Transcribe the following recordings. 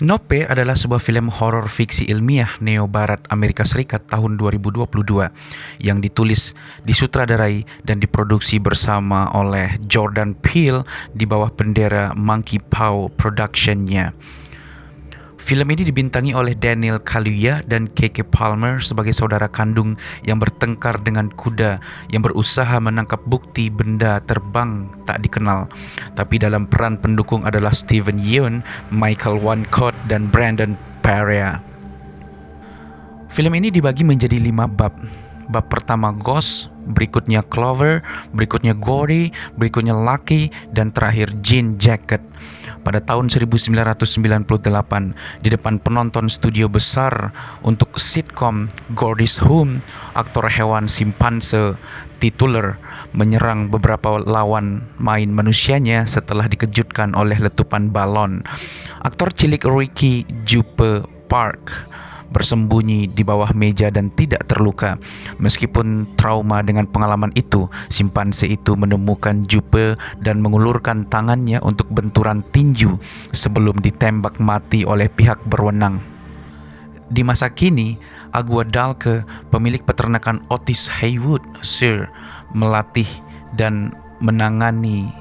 Nope adalah sebuah film horor fiksi ilmiah neo-barat Amerika Serikat tahun 2022 yang ditulis, disutradarai, dan diproduksi bersama oleh Jordan Peele di bawah bendera Monkey Paw Production-nya. Film ini dibintangi oleh Daniel Kaluuya dan Keke Palmer sebagai saudara kandung yang bertengkar dengan kuda yang berusaha menangkap bukti benda terbang tak dikenal. Tapi dalam peran pendukung adalah Steven Yeun, Michael Wancott, dan Brandon Perea. Film ini dibagi menjadi 5 bab. Bab pertama Ghost, berikutnya Clover, berikutnya Gory, berikutnya Lucky, dan terakhir Jean Jacket. Pada tahun 1998, di depan penonton studio besar untuk sitkom Gory's Home, aktor hewan simpanse tituler menyerang beberapa lawan main manusianya setelah dikejutkan oleh letupan balon. Aktor cilik Ricky Juppe Park bersembunyi di bawah meja dan tidak terluka. Meskipun trauma dengan pengalaman itu, simpanse itu menemukan Juppe dan mengulurkan tangannya untuk benturan tinju sebelum ditembak mati oleh pihak berwenang. Di masa kini, Agua Dalke, pemilik peternakan Otis Haywood Sr., melatih dan menangani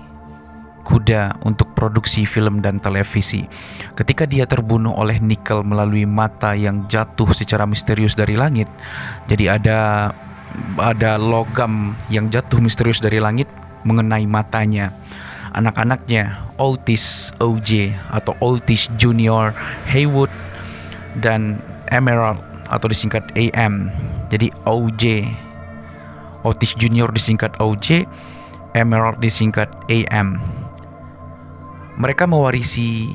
kuda untuk produksi film dan televisi. Ketika dia terbunuh oleh nikel melalui mata yang jatuh secara misterius dari langit, jadi ada logam yang jatuh misterius dari langit mengenai matanya. Anak-anaknya Otis OJ atau Otis Junior Haywood dan Emerald atau disingkat AM. Jadi OJ, Otis Junior disingkat OJ, Emerald disingkat AM. Mereka mewarisi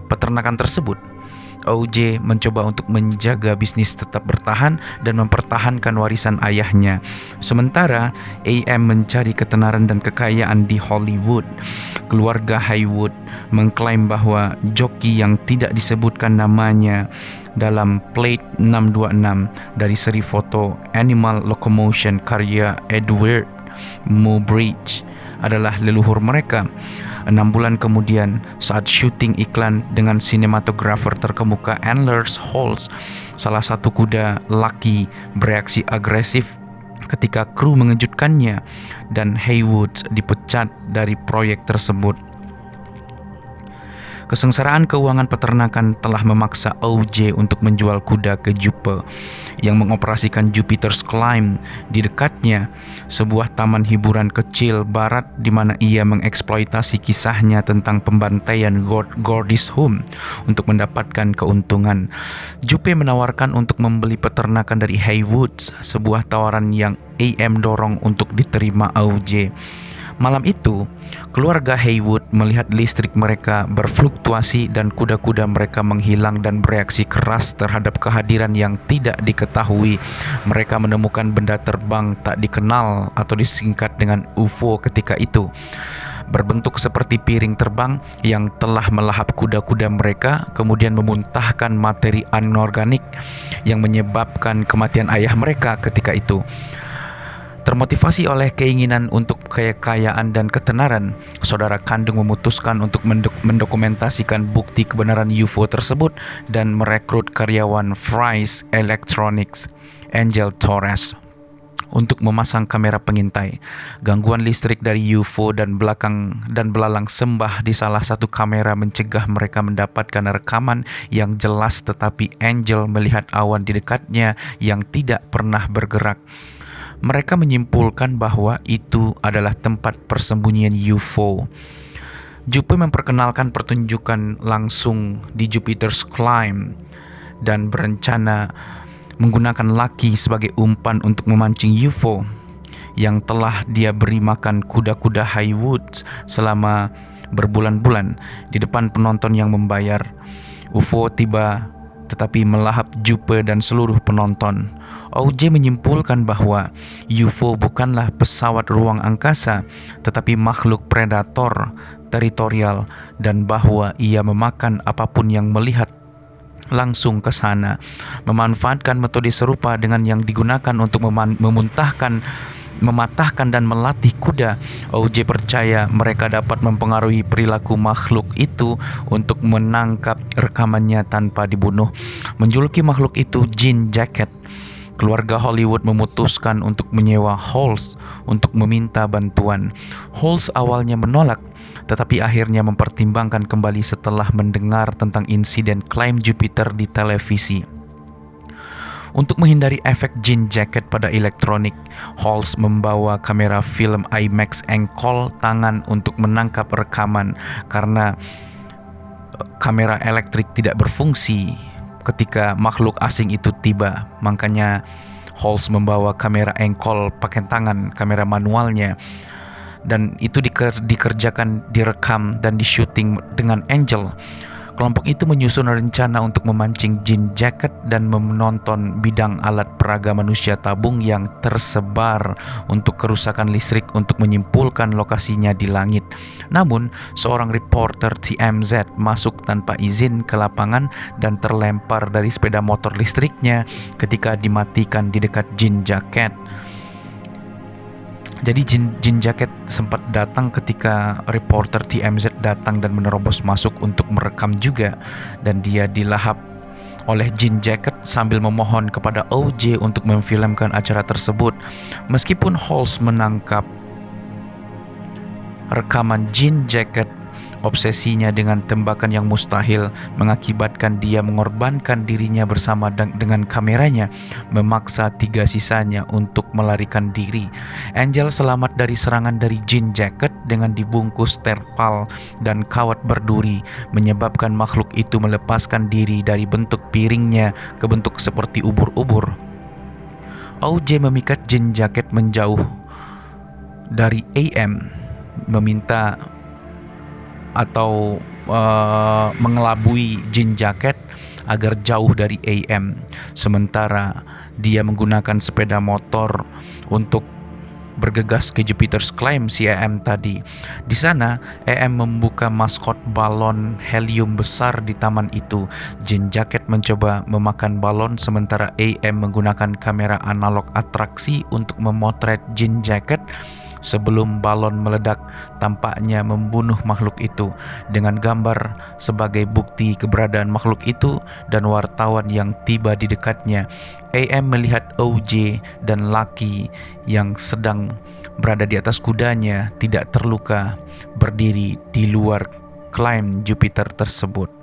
peternakan tersebut. OJ mencoba untuk menjaga bisnis tetap bertahan dan mempertahankan warisan ayahnya. Sementara AM mencari ketenaran dan kekayaan di Hollywood. Keluarga Haywood mengklaim bahwa joki yang tidak disebutkan namanya dalam plate 626 dari seri foto Animal Locomotion karya Edward Muybridge adalah leluhur mereka. 6 bulan kemudian, saat syuting iklan dengan sinematografer terkemuka Antlers Holtz, salah satu kuda Lucky bereaksi agresif ketika kru mengejutkannya dan Haywood dipecat dari proyek tersebut. Kesengsaraan keuangan peternakan telah memaksa OJ untuk menjual kuda ke Juppe yang mengoperasikan Jupiter's Climb di dekatnya, sebuah taman hiburan kecil barat di mana ia mengeksploitasi kisahnya tentang pembantaian Gory's Home untuk mendapatkan keuntungan. Juppe menawarkan untuk membeli peternakan dari Haywood, sebuah tawaran yang AM dorong untuk diterima OJ. Malam itu, keluarga Haywood melihat listrik mereka berfluktuasi dan kuda-kuda mereka menghilang dan bereaksi keras terhadap kehadiran yang tidak diketahui. Mereka menemukan benda terbang tak dikenal atau disingkat dengan UFO ketika itu, berbentuk seperti piring terbang yang telah melahap kuda-kuda mereka, kemudian memuntahkan materi anorganik yang menyebabkan kematian ayah mereka ketika itu. Termotivasi oleh keinginan untuk kekayaan dan ketenaran, saudara kandung memutuskan untuk mendokumentasikan bukti kebenaran UFO tersebut dan merekrut karyawan Fry's Electronics, Angel Torres, untuk memasang kamera pengintai. Gangguan listrik dari UFO dan belalang sembah di salah satu kamera mencegah mereka mendapatkan rekaman yang jelas, tetapi Angel melihat awan di dekatnya yang tidak pernah bergerak. Mereka menyimpulkan bahwa itu adalah tempat persembunyian UFO. Juppe memperkenalkan pertunjukan langsung di Jupiter's Climb dan berencana menggunakan Lucky sebagai umpan untuk memancing UFO yang telah dia beri makan kuda-kuda Haywood selama berbulan-bulan di depan penonton yang membayar. UFO tiba tetapi melahap Juppe dan seluruh penonton. OJ menyimpulkan bahwa UFO bukanlah pesawat ruang angkasa, tetapi makhluk predator teritorial, dan bahwa ia memakan apapun yang melihat langsung ke sana. Memanfaatkan metode serupa dengan yang digunakan untuk memuntahkan mematahkan dan melatih kuda. OJ percaya mereka dapat mempengaruhi perilaku makhluk itu untuk menangkap rekamannya tanpa dibunuh. Menjuluki makhluk itu Jean Jacket, keluarga Hollywood memutuskan untuk menyewa Halls untuk meminta bantuan. Halls awalnya menolak, tetapi akhirnya mempertimbangkan kembali setelah mendengar tentang insiden klaim Jupiter di televisi. Untuk menghindari efek Jean Jacket pada elektronik, Halls membawa kamera film IMAX engkol tangan untuk menangkap rekaman karena kamera elektrik tidak berfungsi ketika makhluk asing itu tiba. Makanya Halls membawa kamera engkol pakai tangan, kamera manualnya, dan itu dikerjakan, direkam dan di-syuting dengan Angel. Kelompok itu menyusun rencana untuk memancing Jean Jacket dan menonton bidang alat peraga manusia tabung yang tersebar untuk kerusakan listrik untuk menyimpulkan lokasinya di langit. Namun, seorang reporter TMZ masuk tanpa izin ke lapangan dan terlempar dari sepeda motor listriknya ketika dimatikan di dekat Jean Jacket. Jadi Jean Jacket sempat datang ketika reporter TMZ datang dan menerobos masuk untuk merekam juga, dan dia dilahap oleh Jean Jacket sambil memohon kepada OJ untuk memfilmkan acara tersebut. Meskipun Halls menangkap rekaman Jean Jacket, obsesinya dengan tembakan yang mustahil mengakibatkan dia mengorbankan dirinya bersama dengan kameranya, memaksa 3 sisanya untuk melarikan diri. Angel selamat dari serangan dari Jean Jacket dengan dibungkus terpal dan kawat berduri, menyebabkan makhluk itu melepaskan diri dari bentuk piringnya ke bentuk seperti ubur-ubur. OJ memikat Jean Jacket menjauh dari AM, meminta atau mengelabui Jean Jacket agar jauh dari AM, sementara dia menggunakan sepeda motor untuk bergegas ke Jupiter's Climb si AM tadi. Di sana, AM membuka maskot balon helium besar di taman itu. Jean Jacket mencoba memakan balon sementara AM menggunakan kamera analog atraksi untuk memotret Jean Jacket sebelum balon meledak, tampaknya membunuh makhluk itu dengan gambar sebagai bukti keberadaan makhluk itu dan wartawan yang tiba di dekatnya. AM melihat OJ dan Lucky yang sedang berada di atas kudanya tidak terluka berdiri di luar klaim Jupiter tersebut.